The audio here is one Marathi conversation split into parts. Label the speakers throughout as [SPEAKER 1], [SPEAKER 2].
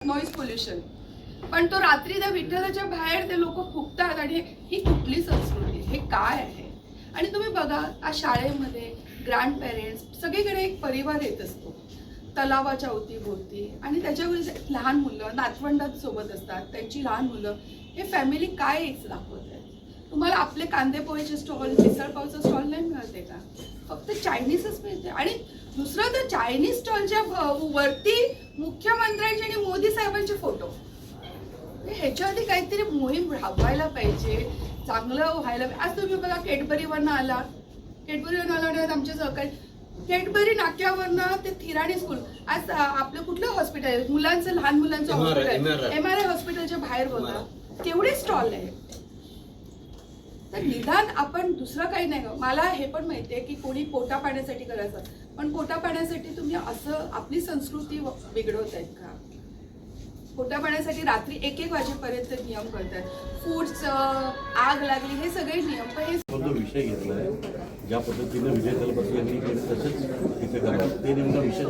[SPEAKER 1] Noise pollution. पण तो रात्री त्या विठ्ठलाच्या बाहेर ते लोक फुकतात आणि ही कुठली संस्कृती, हे काय आहे? आणि तुम्ही बघा, आज शाळेमध्ये ग्रँड पेरेंट्स सगळीकडे एक परिवार येत असतो तलावाच्या अवतीभोवती, आणि त्याच्यावर लहान मुलं नातवंडांसोबत असतात, त्यांची लहान मुलं. हे फॅमिली काय एक दाखवत आहे? तुम्हाला आपले कांदे पोहेचे स्टॉल, मिसळपावचा स्टॉल नाही मिळते का? फक्त चायनीजच मिळते. आणि दुसरं तर चायनीज स्टॉलच्या वरती मुख्यमंत्र्यांचे आणि मोदी साहेबांचे फोटो. ह्याच्या आधी काहीतरी मोहीम राबवायला पाहिजे, चांगलं व्हायला पाहिजे. आज तुम्ही बघा, केडबरीवरनं आला आमच्या सहकारी केडबरी नाक्यावरनं ते थिराणी स्कूल, आज आपलं कुठलं हॉस्पिटल आहे मुलांचं, लहान मुलांचं हॉस्पिटल, MRI हॉस्पिटलच्या बाहेर बघा केवढे स्टॉल आहे. तर निदान आपण दुसरं काही नाही. मला हे पण माहिती आहे की कोणी पोटा पाण्यासाठी करायचं, पण पोटा पाण्यासाठी तुम्ही असं आपली संस्कृती बिघडवत आहेत का? पोटा पाण्यासाठी रात्री 1-1 वाजेपर्यंत नियम करतात. फूडचं आग लागली, हे सगळे नियम. पण हे
[SPEAKER 2] जो विषय घेतलाय, ज्या पद्धतीने विजय दलपती यांनी केलं तसंच तिथे करावं, ते नेमका विषय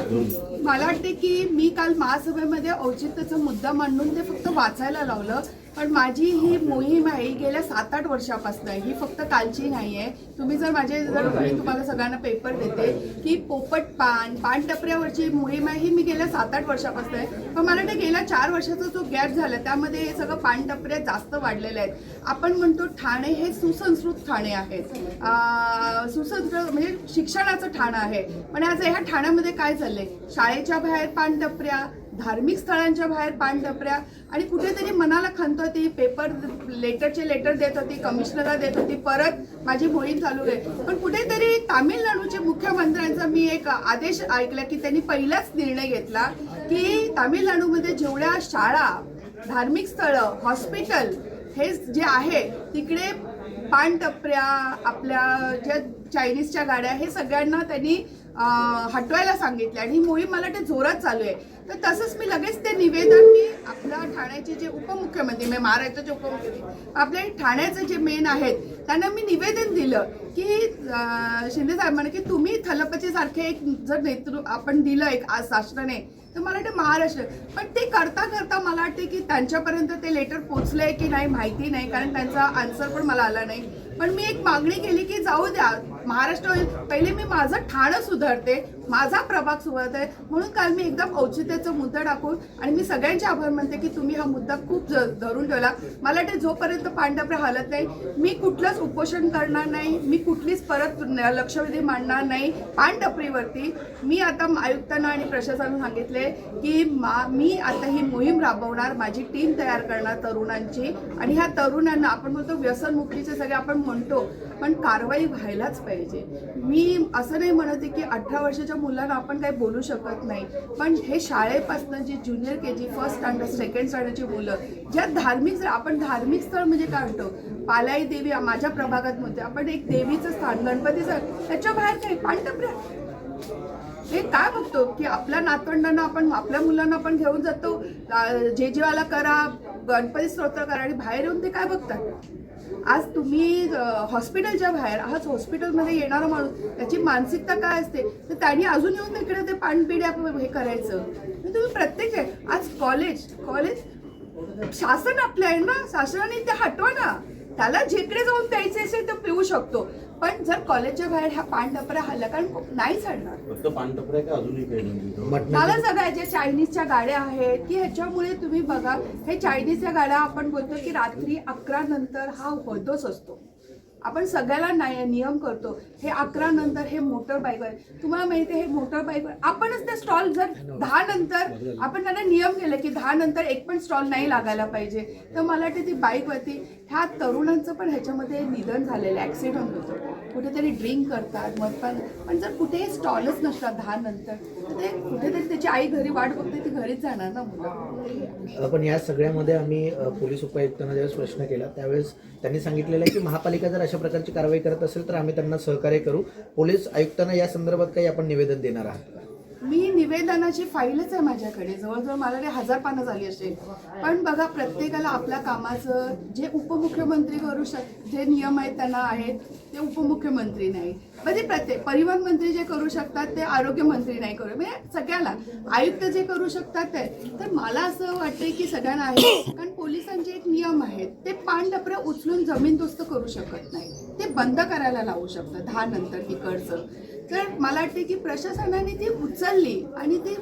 [SPEAKER 2] घेऊन
[SPEAKER 1] मला वाटते की मी काल महासभेमध्ये औचित्याचा मुद्दा मांडून ते फक्त वाचायला लावलं. पण माझी ही मोहीम आहे ही गेल्या 7-8 वर्षापासून आहे, ही फक्त कालची नाही आहे. तुम्ही जर मी तुम्हाला सगळ्यांना पेपर देते की पोपट पान टपऱ्यावरची मोहीम आहे, ही मी गेल्या 7-8 वर्षापासून आहे. पण मला वाटतं गेल्या 4 वर्षाचा जो गॅप झाला त्यामध्ये हे सगळं पान टपऱ्या जास्त वाढलेले आहेत. आपण म्हणतो ठाणे हे सुसंस्कृत ठाणे आहेत, सुसंस्कृत म्हणजे शिक्षणाचं ठाणं आहे. पण आज ह्या ठाण्यामध्ये काय चाललंय? शाळेच्या बाहेर पान टपऱ्या, धार्मिक स्थळांच्या बाहेर पान टपऱ्या, आणि कुठेतरी मनाला खंत होती. पेपर लेटर देत होती, कमिशनरला देत होती, परत माझी मोहीम चालू आहे. पण कुठेतरी तामिळनाडूचे मुख्यमंत्र्यांचा मी एक आदेश ऐकला की त्यांनी पहिलाच निर्णय घेतला की तामिळनाडूमध्ये जेवढ्या शाळा, धार्मिक स्थळं, हॉस्पिटल हे जे आहे तिकडे पान टपऱ्या, आपल्या ज्या चायनीजच्या गाड्या, हे सगळ्यांना त्यांनी हटवायला सांगितले. आणि ही मोहीम मला ते जोरात चालू आहे. तर तसंच मी लगेच ते निवेदन मी आपल्या ठाण्याचे जे उपमुख्यमंत्री, महाराष्ट्राचे उपमुख्यमंत्री, आपले ठाण्याचे जे मेन आहेत त्यांना मी निवेदन दिलं की शिंदे साहेबांना की तुम्ही थलपतीसारखे एक जर नेतृत्व आपण दिलं एक आज शासनाने, तर मला वाटतं महाराष्ट्र. पण ते करता करता मला वाटते की त्यांच्यापर्यंत ते लेटर पोचलंय की नाही माहिती नाही, कारण त्यांचा आन्सर पण मला आला नाही. पण मी एक मागणी केली की जाऊ द्या, महाराष्ट्र पहिले मी माझं ठाणं सुधारते, माझा प्रभाग सुधारते. म्हणून काल मी एकदम औचित्याचा मुद्दा टाकून, आणि मी सगळ्यांचे आभार मानते की तुम्ही हा मुद्दा खूप धरून ठेवला. मला वाटतं जोपर्यंत पानटपऱ्या हालत नाही, मी कुठलंच उपोषण करणार नाही, मी कुठलीच परत लक्षवेधी मांडणार नाही पानटपरीवरती. मी आता आयुक्तांना आणि प्रशासनाला सांगितले की मी आता ही मोहीम राबवणार, माझी टीम तयार करणार तरुणांची, आणि ह्या तरुणांना आपण बोलतो व्यसनमुक्तीचे सगळे आपण म्हणतो, पण कारवाई व्हायलाच पाहिजे. मी असं नाही म्हणते की 18 वर्षाच्या मुलांना आपण काही बोलू शकत नाही, पण हे शाळेपासून जी junior KG, first standard, second स्टँडर्डची मुलं, ज्या आपण धार्मिक स्थळ म्हणजे काय म्हणतो, पालाई देवी माझ्या प्रभागात म्हणते आपण, एक देवीचं स्थान, गणपतीचं, त्याच्या बाहेर काही पानटपऱ्या. हे काय बघतो की आपल्या नातवंडांना आपण, आपल्या मुलांना आपण घेऊन जातो जेवायला करा, गणपती स्तोत्र करा, आणि बाहेर येऊन ते काय बघतात? आज तुम्ही हॉस्पिटलच्या बाहेर, आज हॉस्पिटलमध्ये येणारा माणूस, त्याची मानसिकता काय असते, तर त्यांनी अजून येऊन तिकडे ते पानपिढ्या हे करायचं. तुम्ही प्रत्येक आज कॉलेज शासन आपलं आहे ना, शासनाने ते हटवा ना, त्याला जिकडे जाऊन प्यायचे असेल तर पिऊ शकतो. पण जर कॉलेजच्या बाहेर ह्या पानटपऱ्या हल्ल्या, कारण नाही चालणार.
[SPEAKER 2] फक्त पानटपऱ्या का अजूनही काही?
[SPEAKER 1] मला सगळ्या ज्या चायनीजच्या गाड्या आहेत की ह्याच्यामुळे तुम्ही बघा, हे चायनीजच्या गाड्या आपण बोलतो की रात्री 11 नंतर हा होतोच असतो. आपण सगळ्याला नियम करतो, हे 11 नंतर हे मोटर बाईकवर, तुम्हाला माहिती आहे हे मोटर बाईकवर आपणच ते स्टॉल, जर 10 नंतर आपण त्यांना नियम केले की 10 नंतर एक पण स्टॉल नाही लागायला पाहिजे, तर मला वाटते ती बाईकवरती ह्या तरुणांचं पण ह्याच्यामध्ये निधन झालेलं, ऍक्सिडेंट होतं, कुठेतरी ड्रिंक करतात, मद्यपान. पण जर कुठेही स्टॉलच नसतात 10 नंतर, तर ते कुठेतरी त्याची आई घरी वाट बघते, ती घरीच जाणार ना मुलं.
[SPEAKER 3] पण या सगळ्यामध्ये आम्ही पोलीस उपायुक्तांना ज्यावेळेस प्रश्न केला त्यावेळेस त्यांनी सांगितलेलं आहे की महापालिका जर अशा प्रकारची कारवाई करत असेल तर आम्ही त्यांना सहकार्य करू. पोलीस आयुक्तांना या संदर्भात काही आपण निवेदन देणार आहात?
[SPEAKER 1] मी निवेदनाची फाईलच आहे माझ्याकडे, जवळजवळ मला ते 1000 पानं झाली असेल. पण बघा, प्रत्येकाला आपल्या कामाचं जे उपमुख्यमंत्री करू जे नियम आहेत त्यांना आहेत ते उपमुख्यमंत्री नाही, म्हणजे प्रत्येक परिवहन मंत्री जे करू शकतात ते आरोग्यमंत्री नाही करू, म्हणजे सगळ्याला आयुक्त जे करू शकतात ते. तर मला असं वाटतंय की सगळ्यांना आहे, कारण पोलिसांचे एक नियम आहेत, ते पाणटपऱ्या उचलून जमीनदोस्त करू शकत नाही, ते बंद करायला लावू शकतात 10 नंतर तिकडचं. तर मला वाटते की प्रशासनाने ती उचलली आणि ती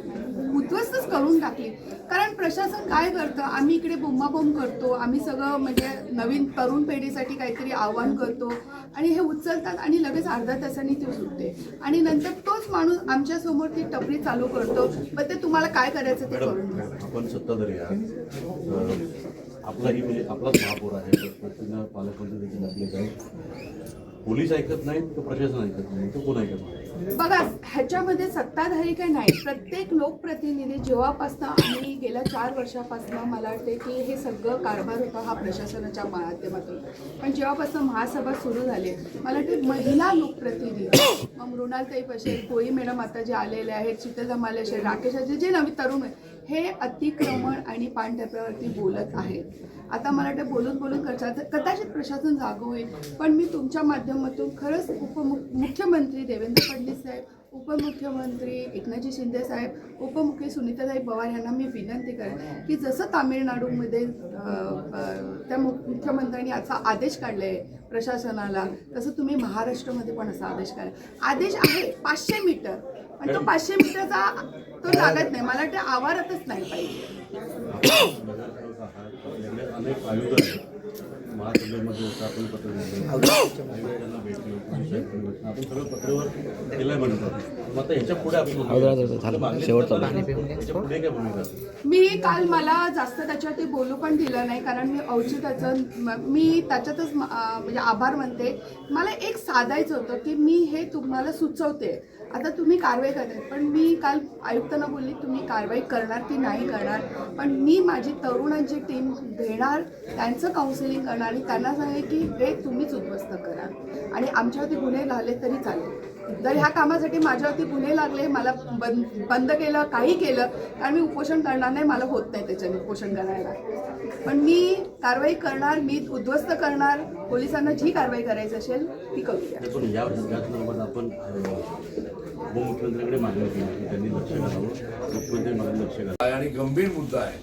[SPEAKER 1] उद्ध्वस्तच करून टाकली. कारण प्रशासन काय करतं, आम्ही इकडे बोंबाबोंब करतो, आम्ही सगळं म्हणजे नवीन तरुण पिढीसाठी काहीतरी आव्हान करतो आणि हे उचलतात आणि लगेच अर्ध्या तासाने ती सुटते आणि नंतर तोच माणूस आमच्या समोर ती टपरी चालू करतो, पण ते तुम्हाला काय करायचं ते करून द्या.
[SPEAKER 2] आपण सत्ताधारी आहात, आपलाही म्हणजे आपलाच महापौर आहे, प्रतिनं पालकमंत्री देखील आपलेच आहेत. पोलीस ऐकत नाहीत तर प्रशासन ऐकत नाही, तर कोण ऐकत नाही?
[SPEAKER 1] बघा, ह्याच्यामध्ये सत्ताधारी काय नाही, प्रत्येक लोकप्रतिनिधी जेव्हापासून आम्ही गेल्या 4 वर्षापासून मला वाटते की हे सगळं कारभार होता हा प्रशासनाच्या माध्यमातून. पण जेव्हापासून महासभा सुरू झाली, मला वाटते महिला लोकप्रतिनिधी, मग मृणालताई पशेल, कोळी मॅडम आता जे आलेले आहेत, शीतल मालेश्वर, राकेश अजय, जे नवीन तरुण आहेत, हे अतिक्रमण आणि पाणटप्प्यावरती बोलत आहेत. आता मला वाटतं बोलून बोलून कदाचित प्रशासन जागं होईल, पण मी तुमच्या माध्यमातून खरंच मुख्यमंत्री देवेंद्र फडणवीस साहेब, उपमुख्यमंत्री एकनाथजी शिंदे साहेब, उपमुख्यमंत्री सुनीताताई पवार यांना मी विनंती करेन की जसं तामिळनाडूमध्ये त्या मुख्यमंत्र्यांनी असा आदेश काढला आहे प्रशासनाला, तसं तुम्ही महाराष्ट्रामध्ये पण असा आदेश काढा. आदेश आहे 500 मीटर, पण तो 500 मीटरचा तो लागत नाही, मला वाटतं आवारातच नाही पाहिजे.
[SPEAKER 2] आपल्याकडे अनेक आयुध आहेत, महासभेमध्ये होतं, आपण पत्र दिलं, भेटलो, आपण सगळं पत्रावर केलंय म्हणतात. मग आता ह्याच्या पुढे आपण पुढे काय भूमिका?
[SPEAKER 1] मी काल मला जास्त त्याच्यावरती बोलू पण दिलं नाही, कारण मी औचित्याचं मी त्याच्यातच म्हणजे आभार मानते. मला एक साधायचं होतं की मी हे तुम्हाला सुचवते, आता तुम्ही कारवाई करताय, पण मी काल आयुक्तांना बोलली तुम्ही कारवाई करणार की नाही करणार, पण मी माझी तरुणांची टीम घेणार, त्यांचं काउन्सिलिंग करणार आणि त्यांना सांगेल की हे तुम्हीच उद्ध्वस्त करा आणि आमच्यावरती गुन्हे लागले तरी चालेल. जर ह्या कामासाठी माझ्यावरती गुन्हे लागले, मला बंद केलं, काही केलं, कारण मी उपोषण करणार नाही, मला होत नाही त्याच्याने उपोषण करायला, पण मी कारवाई करणार, मी उद्ध्वस्त करणार. पोलिसांना जी कारवाई करायची असेल ती करूया.
[SPEAKER 2] याच आपण उपमुख्यमंत्र्यांकडे मागणी केली की त्यांनी लक्ष घालावं, मुख्यमंत्री मला लक्ष घालावं
[SPEAKER 4] आणि गंभीर मुद्दा आहे.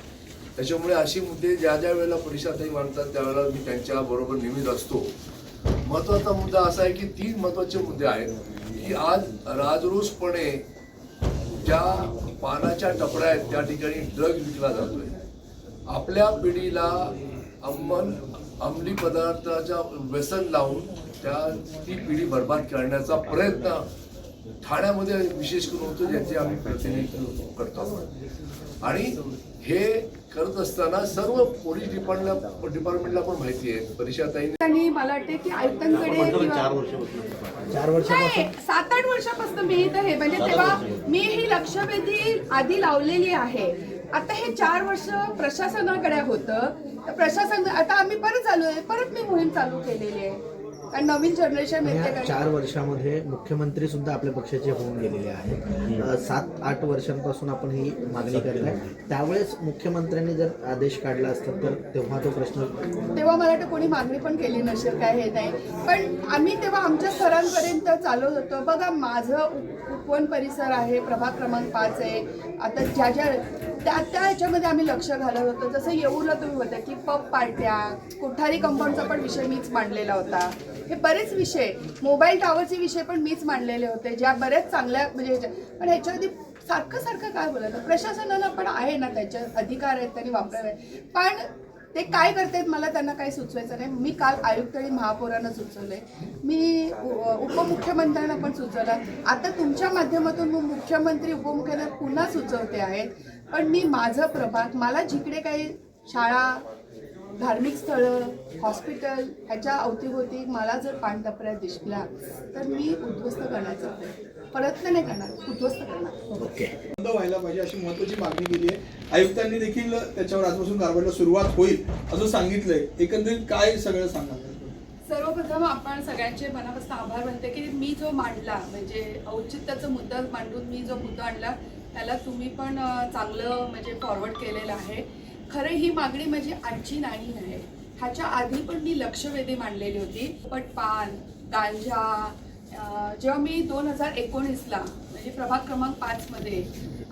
[SPEAKER 4] त्याच्यामुळे असे मुद्दे ज्या ज्या वेळेला परिषदेत मांडतात त्यावेळेला मी त्यांच्या बरोबर नेहमीच असतो. महत्त्वाचा मुद्दा असा आहे की 3 महत्त्वाचे मुद्दे आहेत की आज राजरोसपणे ज्या पानाच्या टपऱ्या आहेत त्या ठिकाणी ड्रग विकला जातोय. आपल्या पिढीला अंमली पदार्थाच्या व्यसन लावून ती पिढी बर्बाद करण्याचा प्रयत्न ठाण्यामध्ये विशेष करून होतो, ज्याचे आम्ही प्रतिनिधित्व करतो. आणि हे करत असताना सर्व पोलीस डिपार्टमेंटला पण माहिती आहे. परिषदाताईंनी
[SPEAKER 1] मला वाटते की आयुक्तांकडे
[SPEAKER 3] 4 वर्षापासून
[SPEAKER 1] 7-8 वर्षापासून मी तर हे म्हणजे तेव्हा मी ही लक्षवेधी आधी लावलेली आहे. आता हे 4 वर्ष प्रशासनाकडे होतं, तर प्रशासन आता आम्ही परत चालू आहे, परत मी मोहीम चालू केलेली आहे, कारण नवीन जनरेशन येते.
[SPEAKER 3] 4 वर्षामध्ये मुख्यमंत्री सुद्धा आपल्या पक्षाचे होऊन गेलेले आहेत. 7-8 वर्षांपासून आपण ही मागणी करताय. त्यावेळेस मुख्यमंत्र्यांनी जर आदेश काढला असता तर तेव्हा तो प्रश्न,
[SPEAKER 1] तेव्हा मला वाटतं कोणी मागणी पण केली नसेल, काय हे नाही, पण आम्ही तेव्हा आमच्या स्तरांपर्यंत चालू होतो. बघा, माझं उपवन परिसर आहे, प्रभाग क्रमांक 5 आहे. आता ज्या त्या ह्याच्यामध्ये आम्ही लक्ष घालत होतो. जसं येऊरला तुम्ही होता की पब पार्ट्या, कोठारी कंपाऊंडचा पण विषय मीच मांडलेला होता. हे बरेच विषय, मोबाईल टॉवरचे विषय पण मीच मांडलेले होते, ज्या बऱ्याच चांगल्या म्हणजे पण ह्याच्यामध्ये सारखं काय बोलत, प्रशासनाला पण आहे ना त्याचे अधिकार आहेत, त्यांनी वापरावे, पण ते काय करतायत मला त्यांना काही सुचवायचं नाही. मी काल आयुक्त आणि महापौरांना सुचवलंय, मी उपमुख्यमंत्र्यांना पण सुचवलं, आता तुमच्या माध्यमातून मुख्यमंत्री उपमुख्यमंत्री पुन्हा सुचवते आहेत. पण मी माझं प्रभाग, मला जिकडे काही शाळा, धार्मिक स्थळं, हॉस्पिटल ह्याच्या अवतीभोवती मला जर पाणटपऱ्या दिसल्या तर मी उद्ध्वस्त करण्याचा प्रयत्न नाही करणार, उद्ध्वस्त करणार.
[SPEAKER 3] ओके,
[SPEAKER 5] बंद व्हायला पाहिजे अशी महत्त्वाची मागणी केली आहे. आयुक्तांनी देखील त्याच्यावर आजपासून कारवाईला सुरुवात होईल असं सांगितलंय. एकंदरीत काय सगळं सांगा?
[SPEAKER 1] सर्वप्रथम आपण सगळ्यांचे मनापासून आभार मानते की मी जो मांडला म्हणजे औचित्याचा मुद्दा मांडून मी जो मुद्दा आणला त्याला तुम्ही पण चांगलं म्हणजे फॉरवर्ड केलेलं आहे. खरं ही मागणी माझी आजची नाही आहे. ह्याच्या आधी पण मी लक्षवेधी मांडलेली होती. पण पान, गांजा जेव्हा मी 2019ला म्हणजे प्रभाग क्रमांक 5 मध्ये,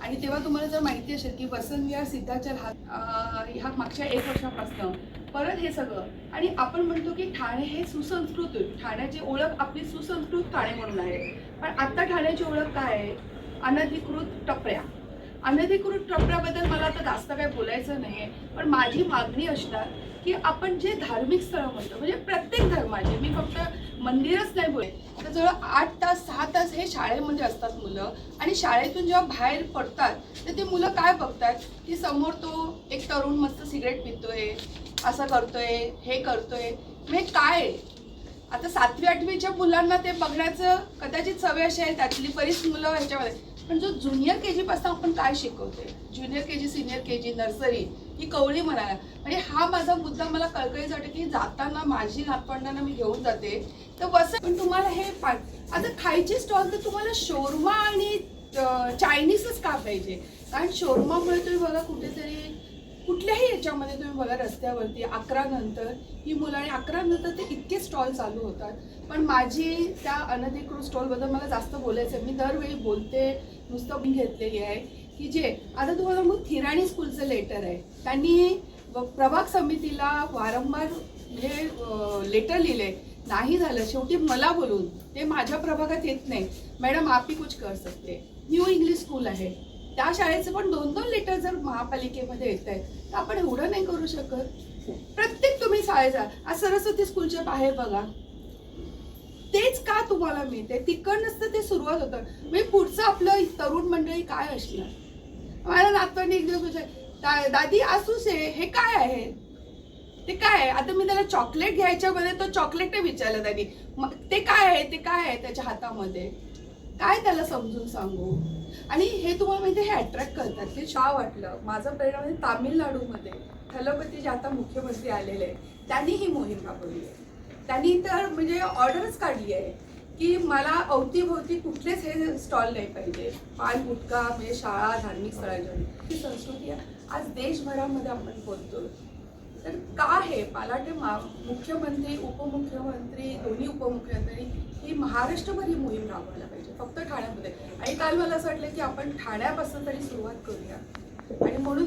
[SPEAKER 1] आणि तेव्हा तुम्हाला जर माहिती असेल की वसंत विहार सिद्धाचल ह्या मागच्या 1 वर्षापासून परत हे सगळं, आणि आपण म्हणतो की ठाणे हे सुसंस्कृत, ठाण्याची ओळख आपली सुसंस्कृत ठाणे म्हणून आहे. पण आता ठाण्याची ओळख काय आहे? अनधिकृत टपऱ्या. अनधिकृत टपऱ्याबद्दल मला आता जास्त काही बोलायचं नाही आहे, पण माझी मागणी असणार की आपण जे धार्मिक स्थळं म्हणतो, म्हणजे प्रत्येक धर्माचे, मी फक्त मंदिरच नाही बोले, तर जवळ 8 तास 6 तास हे शाळेमध्ये असतात मुलं, आणि शाळेतून जेव्हा बाहेर पडतात तर ते मुलं काय बघतात की समोर तो एक तरुण मस्त सिगरेट पितोय, असं करतोय, हे करतोय. म्हणजे काय आता 7वी 8वीच्या मुलांना ते बघण्याचं कदाचित सवय अशी आहे, त्यातली बरीच मुलं ह्याच्यामध्ये. पण जो ज्युनियर के जीपासून आपण काय शिकवतोय, ज्युनियर के जी, सिनियर के जी, नर्सरी, ही कवळी म्हणाला, म्हणजे हा माझा मुद्दा मला कळकळीच वाटते की जाताना माझी नातवंडांना मी घेऊन जाते तर पण तुम्हाला हे आता खायची स्टॉल तर तुम्हाला शोरमा आणि चायनीजच का पाहिजे? कारण शोरमामुळे तुम्ही बघा कुठेतरी कुठल्याही याच्यामध्ये तुम्ही बघा रस्त्यावरती 11 नंतर ही मुलं, आणि 11 नंतर ते इतके स्टॉल चालू होतात. पण माझी त्या अनधिकृत स्टॉलबद्दल मला जास्त बोलायचं आहे. मी दरवेळी बोलते, नुसतं मी घेतलेली आहे की जे आता तुम्हाला मग थिराणी स्कूलचं लेटर आहे, त्यांनी प्रभाग समितीला वारंवार म्हणजे लेटर लिहिले, नाही झालं. शेवटी मला बोलून ते माझ्या प्रभागात येत नाही, मॅडम आप ही कुछ कर सकते. न्यू इंग्लिश स्कूल आहे, त्या शाळेचे पण 2-2 लेटर जर महापालिकेमध्ये येत आहेत तर आपण एवढं नाही करू शकत? प्रत्येक तुम्ही शाळेचा आज सरस्वती स्कूलच्या बाहेर बघा, तेच का तुम्हाला मिळते? तिकडनंच तर ते सुरुवात होतं. म्हणजे पुढचं आपलं तरुण मंडळी काय असणार? मला नातवांनी एक दिवस दादी असूच आहे, हे काय आहे, ते काय आहे? आता मी त्याला चॉकलेट घ्यायच्या मध्ये तो चॉकलेट विचारलं त्यांनी, ते काय आहे, ते काय आहे त्याच्या हातामध्ये, काय त्याला समजून सांगू? आणि हे तुम्हाला माहिती हे अट्रॅक्ट करतात. ते का वाटलं माझं प्रेरणा म्हणजे तामिळनाडूमध्ये थलपती जे आता मुख्यमंत्री आलेले आहेत त्यांनी ही मोहीम राबवली आहे. त्यांनी तर म्हणजे ऑर्डरच काढली आहे की मला अवतीभोवती कुठलेच हे स्टॉल नाही पाहिजे, पान गुटखा म्हणजे शाळा धार्मिक स्थळांच्या. ही संस्कृती आज देशभरामध्ये आपण बोलतो. तर का हे मला वाटते मुख्यमंत्री, उपमुख्यमंत्री, दोन्ही उपमुख्यमंत्री ही महाराष्ट्रभर ही मोहीम राबवायला पाहिजे, फक्त ठाण्यामध्ये. आणि काल मला असं वाटलं की आपण ठाण्यापासून तरी सुरुवात करूया, आणि म्हणून